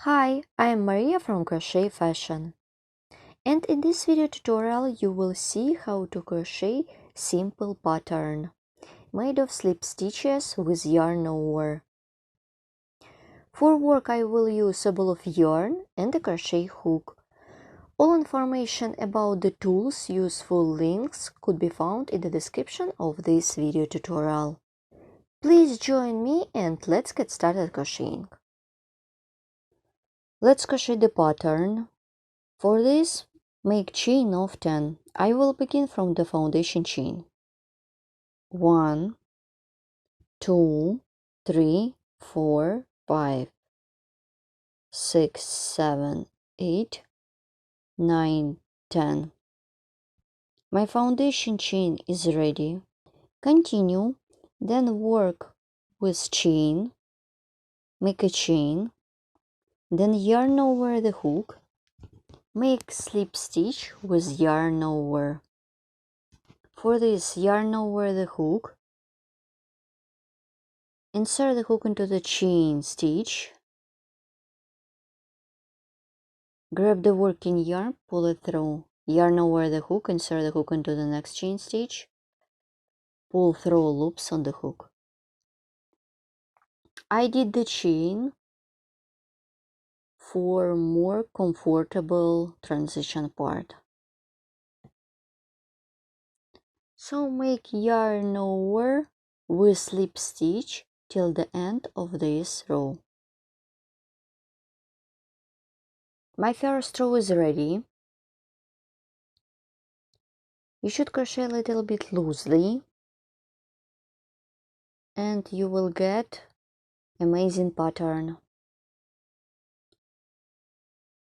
Hi, I am Maria from Crochet Fashion, and in this video tutorial you will see how to crochet simple pattern made of slip stitches with yarn over. For work I will use a ball of yarn and a crochet hook. All information about the tools, useful links could be found in the description of this video tutorial. Please join me and let's get started crocheting. Let's crochet the pattern. For this, make chain of 10. I will begin from the foundation chain. 1, 2, 3, 4, 5, 6, 7, 8, 9, 10. My foundation chain is ready. Continue, then work with chain, make a chain, then yarn over the hook, make slip stitch with yarn over. For this, yarn over the hook, insert the hook into the chain stitch, grab the working yarn, pull it through, yarn over the hook, insert the hook into the next chain stitch, pull through loops on the hook. I did the chain for more comfortable transition part. So make yarn over with slip stitch till the end of this row. My first row is ready. You should crochet a little bit loosely and you will get amazing pattern.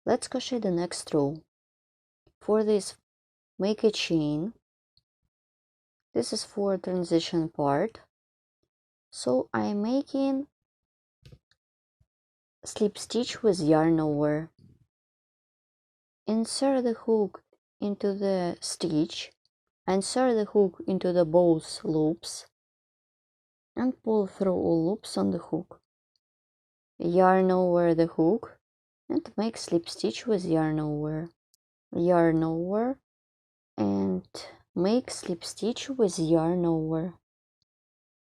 Let's crochet the next row. For this, make a chain. This is for transition part. So I'm making slip stitch with yarn over. Insert the hook into the stitch, insert the hook into the both loops, and pull through all loops on the hook. Yarn over the hook and make slip stitch with yarn over. Yarn over and make slip stitch with yarn over.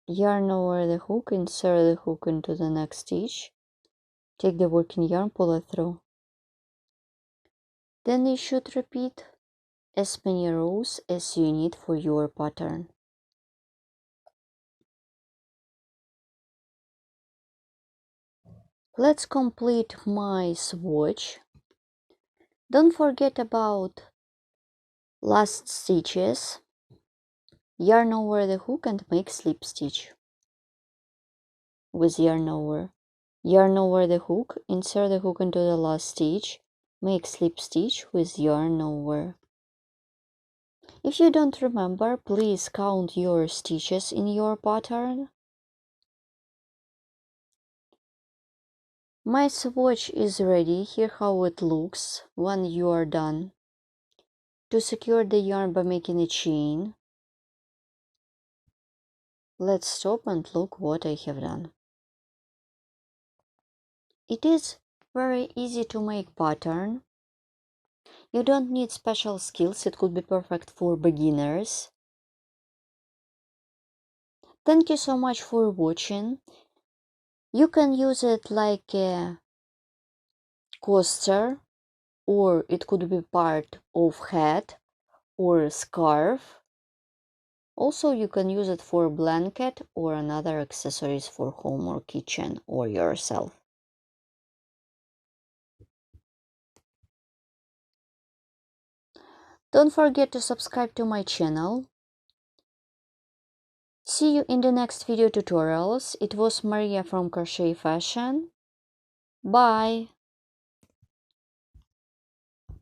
Yarn over the hook, insert the hook into the next stitch, take the working yarn, pull it through. Then you should repeat as many rows as you need for your pattern. Let's complete my swatch. Don't forget about last stitches. Yarn over the hook and make slip stitch with yarn over. Yarn over the hook, insert the hook into the last stitch, make slip stitch with yarn over. If you don't remember, please count your stitches in your pattern. My swatch is ready. Here how it looks when you are done. To secure the yarn by making a chain, let's stop and look what I have done. It is very easy to make pattern. You don't need special skills, it could be perfect for beginners. Thank you so much for watching. You can use it like a coaster, or it could be part of hat or scarf. Also, you can use it for a blanket or another accessories for home or kitchen or yourself. Don't forget to subscribe to my channel. See you in the next video tutorials. It was Maria from Crochet Fashion. Bye!